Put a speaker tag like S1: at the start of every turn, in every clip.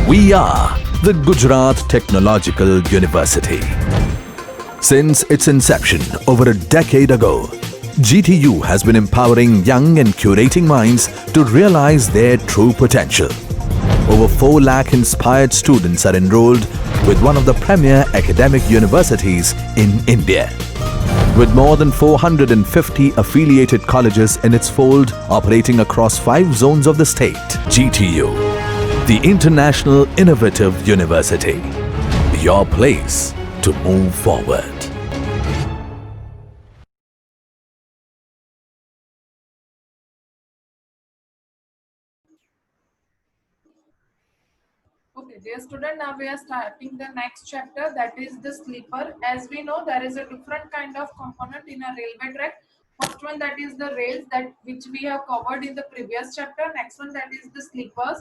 S1: We are the Gujarat Technological University. Since its inception over a decade ago, GTU has been empowering young and curating minds to realize their true potential. Over 4 lakh inspired students are enrolled with one of the premier academic universities in India. With more than 450 affiliated colleges in its fold operating across 5 zones of the state, GTU, the International Innovative University, your place to move forward.
S2: Okay, dear student, now we are starting the next chapter, that is the sleeper. As we know, there is a different kind of component in a railway track. First one, that is the rails, that which we have covered in the previous chapter. Next one, that is the sleepers.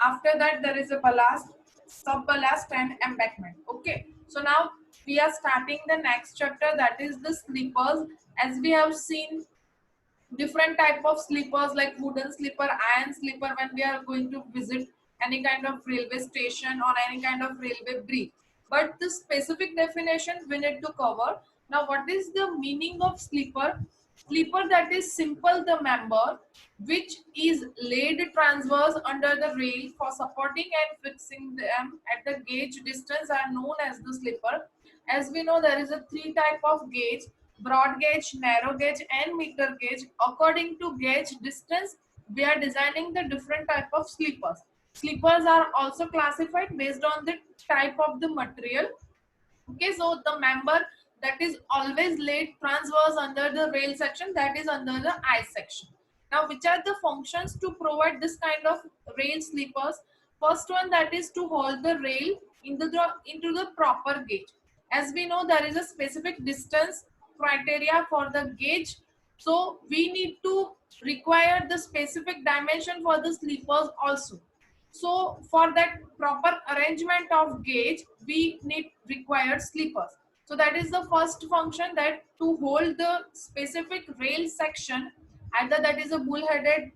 S2: After that, there is a ballast, sub ballast, and embankment. Okay, so now we are starting the next chapter, that is the sleepers. As we have seen different type of sleepers like wooden sleeper, iron sleeper, when we are going to visit any kind of railway station or any kind of railway bridge. But the specific definition we need to cover. Now, what is the meaning of sleeper? Sleeper, that is simple the member which is laid transverse under the rail for supporting and fixing them at the gauge distance are known as the sleeper. As we know, there is a 3 type of gauge: broad gauge, narrow gauge, and meter gauge. According to gauge distance, we are designing the different type of sleepers. Sleepers are also classified based on the type of the material. Okay, so the member that is always laid transverse under the rail section, that is under the I section. Now, which are the functions to provide this kind of rail sleepers? First one, that is to hold the rail into the proper gauge. As we know, there is a specific distance criteria for the gauge, so we need to require the specific dimension for the sleepers also. So for that proper arrangement of gauge, we need required sleepers. So that is the first function, that to hold the specific rail section, either that is a bull-headed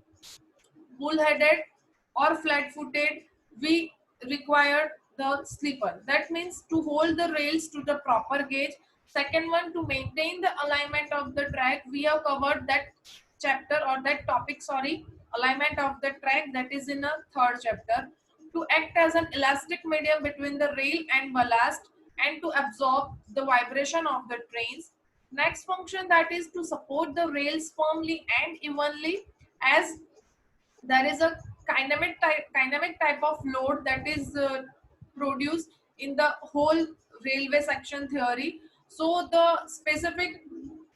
S2: or flat-footed, we require the sleeper. That means to hold the rails to the proper gauge. Second one, to maintain the alignment of the track. We have covered that chapter or that topic, sorry, alignment of the track, that is in a third chapter. To act as an elastic medium between the rail and ballast and to absorb the vibration of the trains. Next function, that is to support the rails firmly and evenly, as there is a dynamic type of load that is produced in the whole railway section theory. So the specific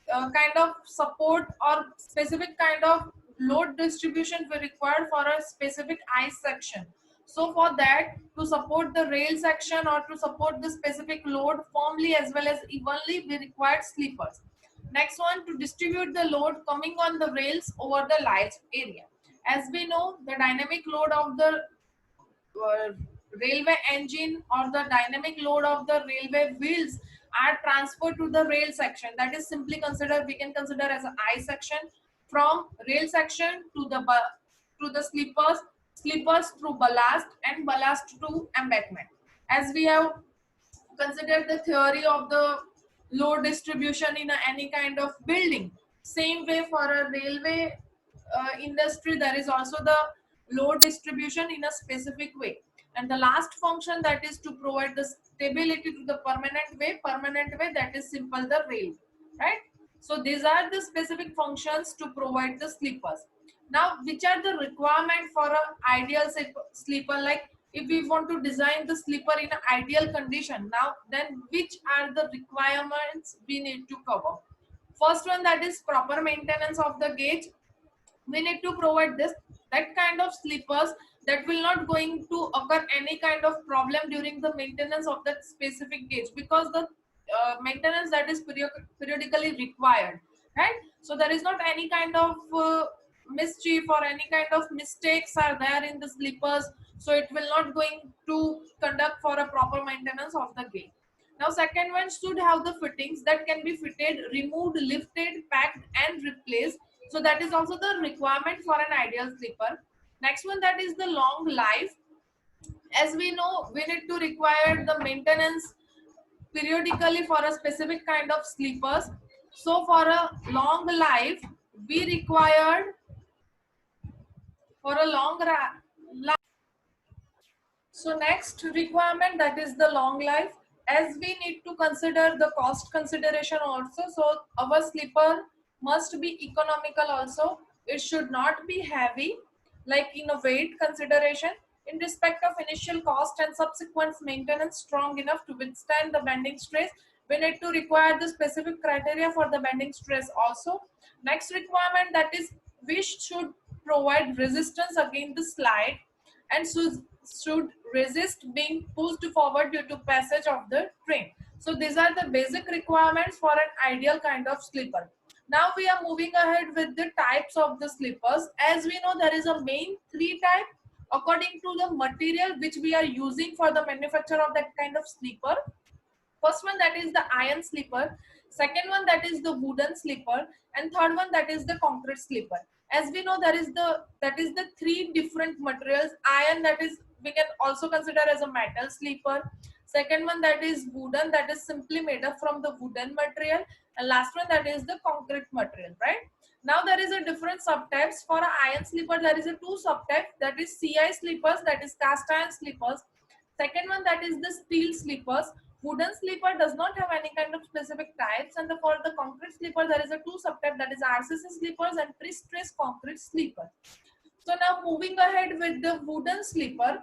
S2: kind of support or specific kind of load distribution we require for a specific I section. So for that, to support the rail section or to support the specific load firmly as well as evenly, we require sleepers. Next one, to distribute the load coming on the rails over the large area. As we know, the dynamic load of the uh, railway engine or the dynamic load of the railway wheels are transferred to the rail section. That is simply considered, we can consider as an I section. From rail section to the sleepers through ballast, and ballast to embankment. As we have considered the theory of the load distribution in any kind of building, same way for a railway industry, there is also the load distribution in a specific way. And the last function, that is to provide the stability to the permanent way, that is simple the rail, right? So these are the specific functions to provide the sleepers. Now, which are the requirement for a ideal sleeper? Like if we want to design the sleeper in an ideal condition, now then which are the requirements we need to cover? First one, that is proper maintenance of the gauge. We need to provide this that kind of sleepers that will not going to occur any kind of problem during the maintenance of that specific gauge, because the maintenance that is periodically required, right? So there is not any kind of mischief or any kind of mistakes are there in the sleepers, so it will not going to conduct for a proper maintenance of the gauge. Now, second one, should have the fittings that can be fitted, removed, lifted, packed, and replaced. So that is also the requirement for an ideal sleeper. Next one, that is the long life. As we know, we need to require the maintenance periodically for a specific kind of sleepers. So for a long life, we required for a life. So next requirement, that is the long life. As we need to consider the cost consideration also, so our sleeper must be economical also. It should not be heavy, like in a weight consideration. In respect of initial cost and subsequent maintenance, strong enough to withstand the bending stress. We need to require the specific criteria for the bending stress also. Next requirement, that is we should provide resistance against the slide and should resist being pushed forward due to passage of the train. So these are the basic requirements for an ideal kind of sleeper. Now we are moving ahead with the types of the sleepers. As we know, there is a main three type according to the material which we are using for the manufacture of that kind of sleeper. First one, that is the iron sleeper. Second one, that is the wooden sleeper, and third one, that is the concrete sleeper. As we know, that is the three different materials. Iron, that is we can also consider as a metal sleeper. Second one, that is wooden, that is simply made up from the wooden material, and last one, that is the concrete material, right? Now there is a different subtypes for a iron sleeper. There is a two subtypes, that is CI sleepers, that is cast iron sleepers. Second one, that is the steel sleepers. Wooden sleeper does not have any kind of specific types, and for the concrete sleeper, there is a two subtype, that is RCC sleepers and pre-stressed concrete sleeper. So now moving ahead with the wooden sleeper,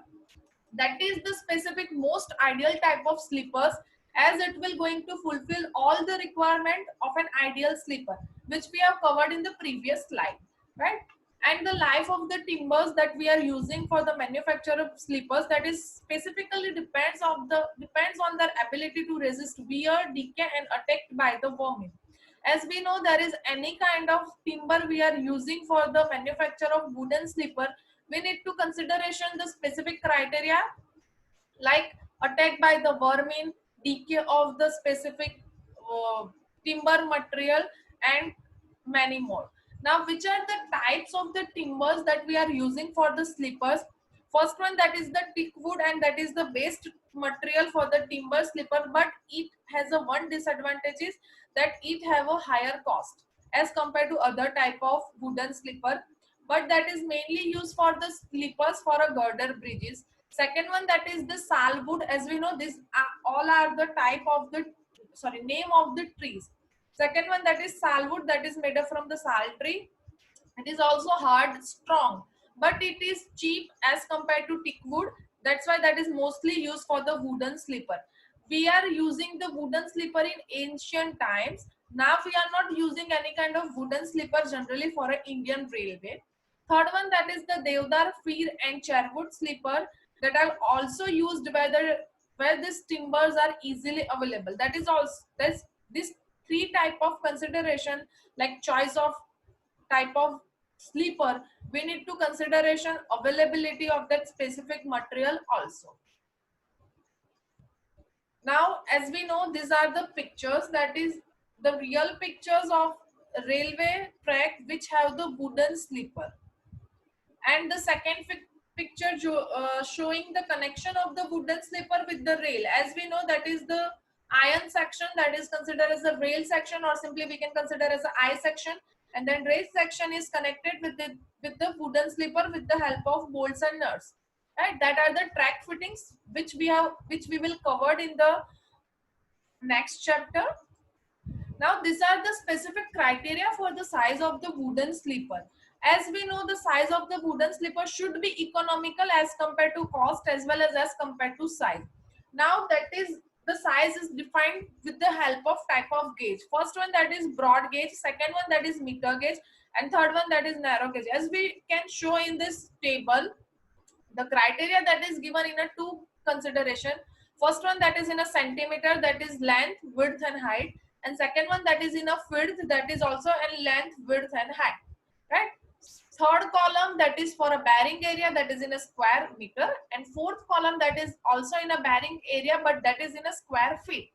S2: that is the specific most ideal type of sleepers, as it will going to fulfill all the requirement of an ideal sleeper, which we have covered in the previous slide, right? And the life of the timbers that we are using for the manufacture of sleepers, that is specifically depends on their ability to resist wear, decay and attacked by the vermin. As we know, there is any kind of timber we are using for the manufacture of wooden sleeper, we need to consideration the specific criteria like attack by the vermin, decay of the specific timber material, and many more. Now, which are the types of the timbers that we are using for the sleepers? First one, that is the teak wood, and that is the best material for the timber slipper, but it has a one disadvantage is that it have a higher cost as compared to other type of wooden slipper, but that is mainly used for the slippers for a girder bridges. Second one, that is the salwood. As we know, this all are the type of the name of the trees. Second one, that is salwood, that is made up from the sal tree. It is also hard, strong, but it is cheap as compared to teak wood. That's why that is mostly used for the wooden slipper. We are using the wooden slipper in ancient times. Now we are not using any kind of wooden slipper generally for an Indian railway. Third one, that is the Devdar, Fir and Cherwood slipper that are also used where these timbers are easily available. That is also this three type of consideration, like choice of type of sleeper, we need to consideration availability of that specific material also. Now, as we know, these are the pictures, that is the real pictures of railway track which have the wooden sleeper, and the second picture showing the connection of the wooden sleeper with the rail. As we know, that is the iron section, that is considered as a rail section, or simply we can consider as a I section, and then rail section is connected with the wooden sleeper with the help of bolts and nuts, right? That are the track fittings which we will cover in the next chapter. Now, these are the specific criteria for the size of the wooden sleeper. As we know, the size of the wooden sleeper should be economical as compared to cost, as well as compared to size. Now, that is the size is defined with the help of type of gauge. First one, that is broad gauge. Second one, that is meter gauge, and third one, that is narrow gauge. As we can show in this table, the criteria that is given in a two consideration. First one, that is in a centimeter, that is length, width and height, and second one, that is in a width, that is also in length, width and height, right? Third column, that is for a bearing area, that is in a square meter, and fourth column, that is also in a bearing area, but that is in a square feet.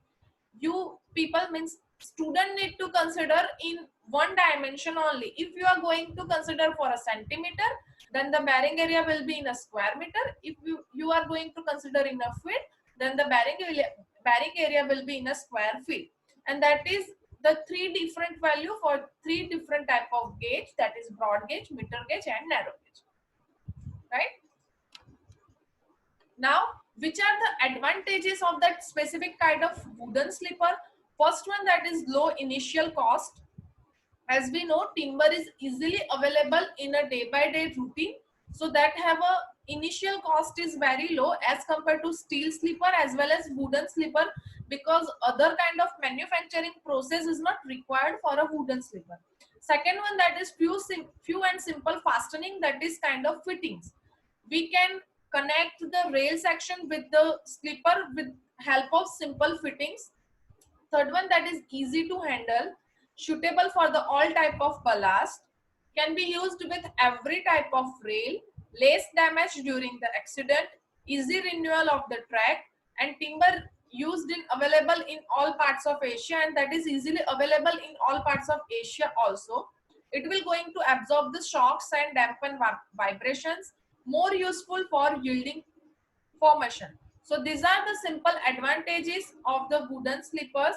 S2: You people means student need to consider in one dimension only. If you are going to consider for a centimeter, then the bearing area will be in a square meter. If you are going to consider in a feet, then the bearing area will be in a square feet. And that is the three different value for three different type of gauge, that is broad gauge, meter gauge and narrow gauge, right? Now, which are the advantages of that specific kind of wooden slipper? First one, that is low initial cost. As we know, timber is easily available in a day by day routine, so that have a initial cost is very low as compared to steel slipper as well as wooden slipper, because other kind of manufacturing process is not required for a wooden slipper. Second one, that is few and simple fastening, that is kind of fittings. We can connect the rail section with the slipper with help of simple fittings. Third one, that is easy to handle, suitable for the all type of ballast, can be used with every type of rail, less damage during the accident, easy renewal of the track, and timber used in available in all parts of Asia, and that is easily available in all parts of Asia also. It will going to absorb the shocks and dampen vibrations, more useful for yielding formation. So these are the simple advantages of the wooden slippers.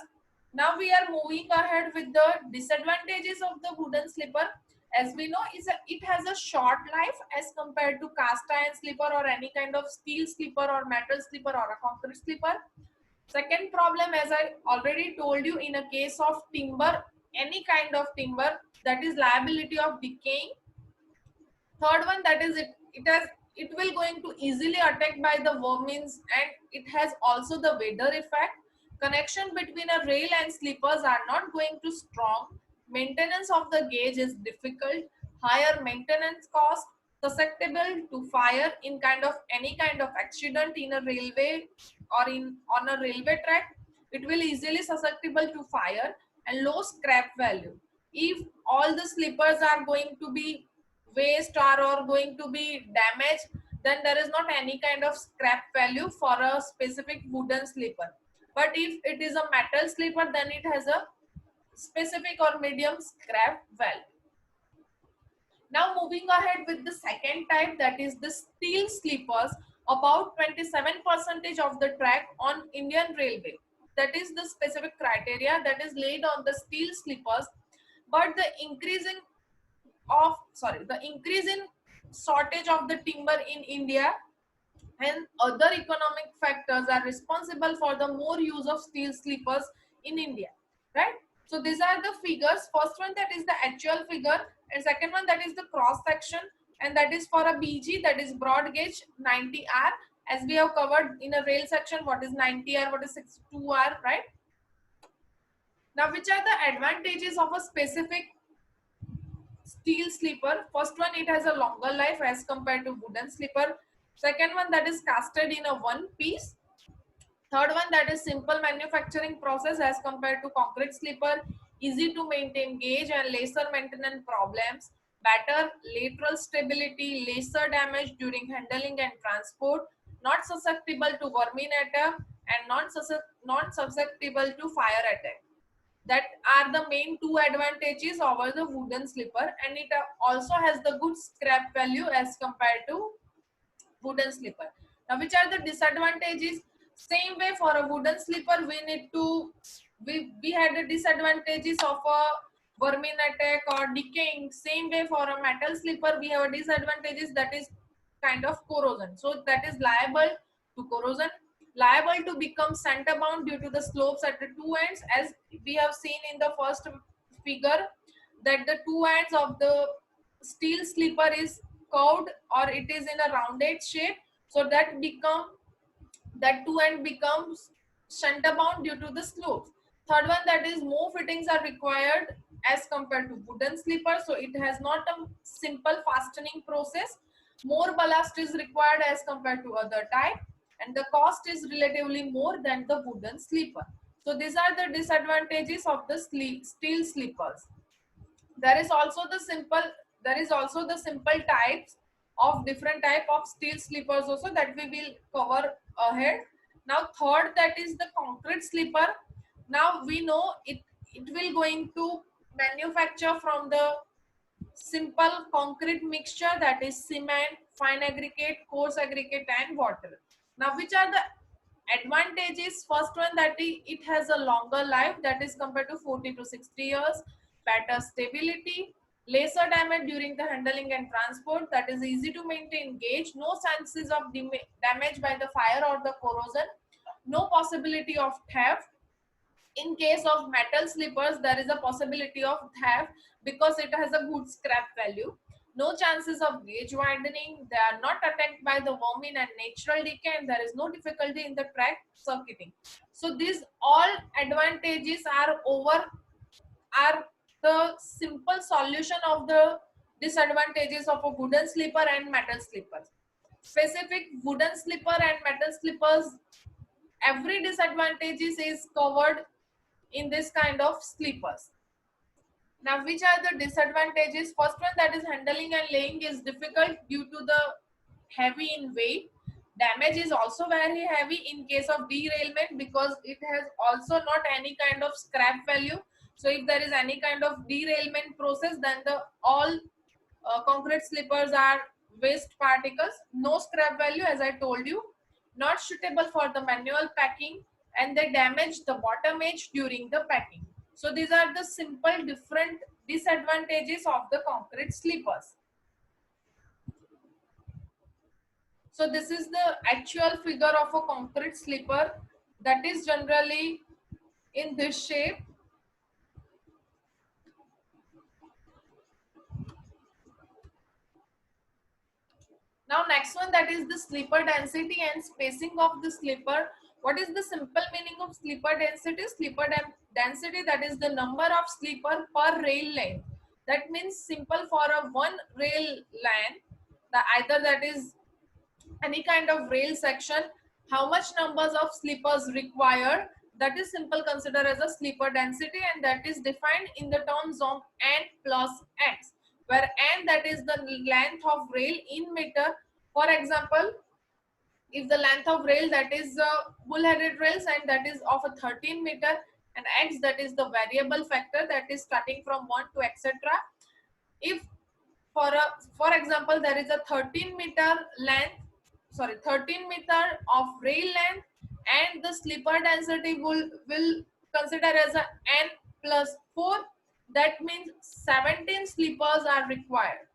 S2: Now we are moving ahead with the disadvantages of the wooden slipper. As we know, it has a short life as compared to cast iron slipper or any kind of steel slipper or metal slipper or a concrete slipper. Second problem, as I already told you, in a case of timber, any kind of timber, that is liability of decaying. Third one, that is it will going to easily attacked by the vermins, and it has also the weather effect. Connection between a rail and slippers are not going to strong. Maintenance of the gauge is difficult. Higher maintenance cost. Susceptible to fire in kind of any kind of accident in a railway or in on a railway track. It will easily susceptible to fire, and low scrap value. If all the slippers are going to be waste or going to be damaged, then there is not any kind of scrap value for a specific wooden slipper. But if it is a metal slipper, then it has a specific or medium scrap value. Now moving ahead with the second type, that is the steel slippers. About 27% of the track on Indian Railway, that is the specific criteria that is laid on the steel slippers. But the increasing the increase in shortage of the timber in India and other economic factors are responsible for the more use of steel sleepers in India, right? So these are the figures. First one, that is the actual figure, and second one, that is the cross section, and that is for a BG, that is broad gauge 90R, as we have covered in a rail section what is 90R, what is 62R, right? Now, which are the advantages of a specific steel slipper? First one, it has a longer life as compared to wooden slipper. Second one, that is casted in a one piece. Third one, that is simple manufacturing process as compared to concrete slipper. Easy to maintain gauge and lesser maintenance problems. Better lateral stability, lesser damage during handling and transport. Not susceptible to vermin attack and not susceptible to fire attack. That are the main two advantages over the wooden slipper, and it also has the good scrap value as compared to wooden slipper. Now, which are the disadvantages? Same way, for a wooden slipper, we need to we had the disadvantages of a vermin attack or decaying. Same way, for a metal slipper, we have a disadvantages, that is kind of corrosion. So that is liable to corrosion, liable to become center bound due to the slopes at the two ends, as we have seen in the first figure, that the two ends of the steel slipper is curved or it is in a rounded shape, so that two end becomes center bound due to the slopes. Third one, that is more fittings are required as compared to wooden slipper, so it has not a simple fastening process. More ballast is required as compared to other type, and the cost is relatively more than the wooden slipper. So these are the disadvantages of the steel slippers. There is also the simple types of different type of steel slippers also, that we will cover ahead. Now third, that is the concrete slipper. Now we know it will going to manufacture from the simple concrete mixture, that is cement, fine aggregate, coarse aggregate and water. Now which are the advantages? First one, that it has a longer life, that is compared to 40 to 60 years, better stability, lesser damage during the handling and transport, that is easy to maintain gauge, no chances of damage by the fire or the corrosion, no possibility of theft. In case of metal slippers, there is a possibility of theft because it has a good scrap value. No chances of gauge widening. They are not attacked by the vermin and natural decay, and there is no difficulty in the track circuiting. So these all advantages are the simple solution of the disadvantages of a wooden slipper and metal slippers. Specific wooden slipper and metal slippers, every disadvantages is covered in this kind of slippers. Now, which are the disadvantages? First one, that is handling and laying is difficult due to the heavy in weight. Damage is also very heavy in case of derailment because it has also not any kind of scrap value. So if there is any kind of derailment process, then the all concrete slippers are waste particles, no scrap value as I told you, not suitable for the manual packing, and they damage the bottom edge during the packing. So these are the simple different disadvantages of the concrete slippers. So this is the actual figure of a concrete slipper, that is generally in this shape. Now next one, that is the slipper density and spacing of the slipper. What is the simple meaning of slipper density? Slipper density, that is the number of slipper per rail length. That means simple for a one rail length, either that is any kind of rail section, how much numbers of slippers required, that is simple considered as a slipper density, and that is defined in the terms of n plus x, where n, that is the length of rail in meter. For example, if the length of rail, that is bull-headed rails, and that is of a 13 meter, and x, that is the variable factor, that is starting from 1 to etc. If for example there is a 13 meter of rail length, and the slipper density will consider as a n plus 4, that means 17 slippers are required,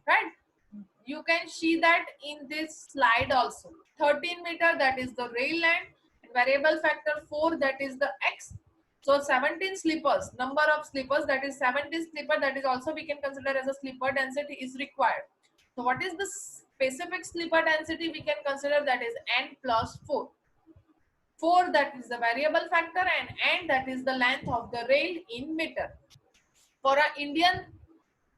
S2: right? You can see that in this slide also. 13 meter, that is the rail length, and variable factor 4, that is the x. So 17 slippers, number of slippers, that is 17 slipper, that is also we can consider as a slipper density is required. So what is the specific slipper density we can consider? That is n plus 4. 4, that is the variable factor, and n, that is the length of the rail in meter. For an Indian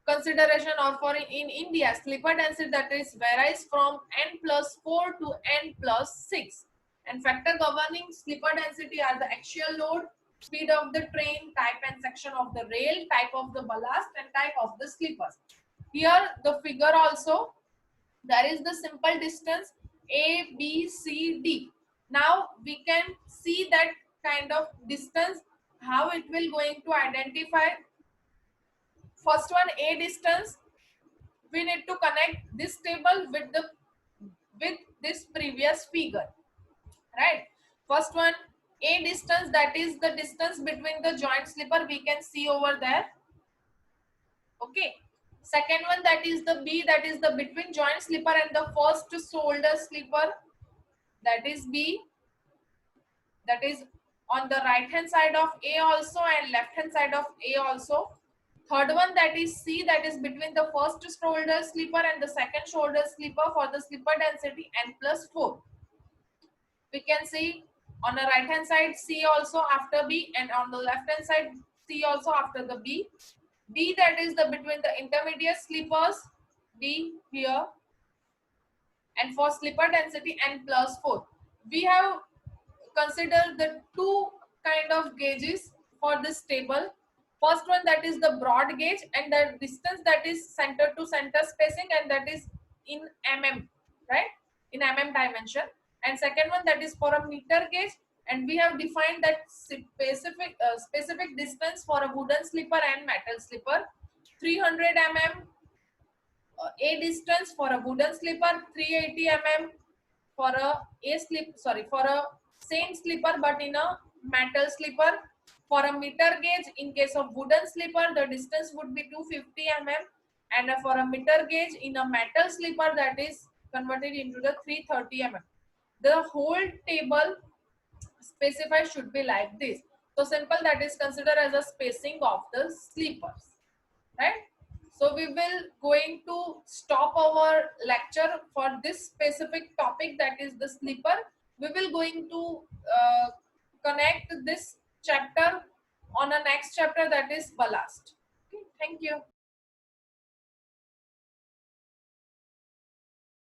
S2: consideration, or for in India, slipper density, that is varies from n plus 4 to n plus 6. And factor governing slipper density are the axial load, speed of the train, type and section of the rail, type of the ballast, and type of the slippers. Here the figure also, there is the simple distance A, B, C, D. Now we can see that kind of distance, how it will going to identify. First one, A distance, we need to connect this table with this previous figure, right? First one, A distance, that is the distance between the joint slipper, we can see over there. Okay. Second one, that is the B, that is the between joint slipper and the first shoulder slipper, that is B, that is on the right hand side of A also and left hand side of A also. Third one, that is C, that is between the first shoulder slipper and the second shoulder slipper, for the slipper density n plus 4. We can see on the right hand side C also after B, and on the left hand side C also after the B. D, that is the between the intermediate slippers, D here, and for slipper density n plus 4. We have considered the two kind of gauges for this table. First one, that is the broad gauge, and the distance, that is center to center spacing, and that is in mm, right, in mm dimension. And second one, that is for a meter gauge, and we have defined that specific distance for a wooden slipper and metal slipper. 300 mm a distance for a wooden slipper, 380 mm for for a same slipper but in a metal slipper. For a meter gauge, in case of wooden slipper, the distance would be 250 mm, and for a meter gauge in a metal slipper, that is converted into the 330 mm. The whole table specified should be like this. So simple, that is considered as a spacing of the sleepers, right? So we will going to stop our lecture for this specific topic, that is the sleeper. We will going to connect this chapter on a next chapter, that is ballast. Okay, thank you.